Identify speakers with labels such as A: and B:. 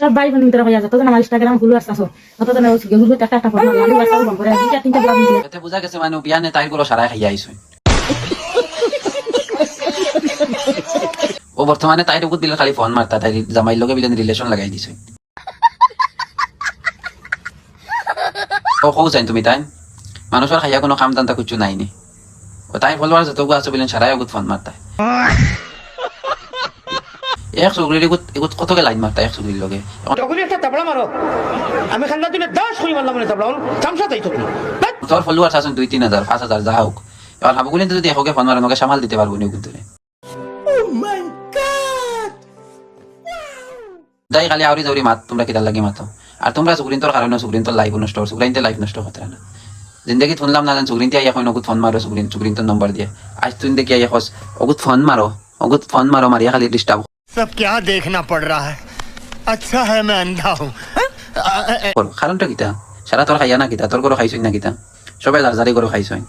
A: সব ভাই বোন ভিতরে হইয়া যতজন আমার ইনস্টাগ্রাম ফলোয়ার্স আছে ততজন গুগল একটা একটা ফটো আমি WhatsApp বন্ধ করে দুইটা তিনটা ব্লগ দিলে
B: এতে বুঝা গেছে মানে বিয়ানে তাই গুলো সারাই খাইয়া আইছে ও বর্তমানে তাই রুকুত দিলে খালি ফোন মারতা তাই জামাইর লগে বিলেন রিলেশন লাগাই দিছে ও কও চাই তুমি তাই মানুষের খাইয়া কোনো কাম দান্তা কিছু নাইনি ও তাই ফলোয়ার যতগু আছে বিলেন সারাই ওগুত ফোন মারতা এক সুগরির এগুত কতকে লাইন মারতা এক সুগরির লগে
C: তখনই একটা তাবলা মারো আমি খান্না দিনে 10 কই মারলাম মানে তাবলা চামচা তাই তো
B: তোর ফলোয়ার আছেন 2-3 হাজার 5,000 যা হোক এবার হাবুগুলি যদি এখকে ফোন মারেন ওকে সামাল দিতে পারবো নি কিন্তু যাই খালি আউরি যাউরি মাত তোমরা কিতার লাগি মাতো আর তোমরা সুগ্রিন তোর কারণে সুগ্রিন তোর লাইফ নষ্ট সুগ্রিনতে লাইফ নষ্ট হতে না জিন্দগি শুনলাম না সুগ্রিনতে আইয়া কইন ওগুত ফোন মারো সুগ্রিন তোর নম্বর দিয়ে আজ তুই দেখি আইয়া খস ওগুত ফোন মারো মারিয়া খালি ডিস্টার্ব
D: सब क्या देखना पड़ रहा है अच्छा है मैं अंधा हूँ
B: কারণটা কিতা সারা তোর খাইয়া না কিতা তোর করে খাইছই না কিতা সবাই জারজারি করে খাইছই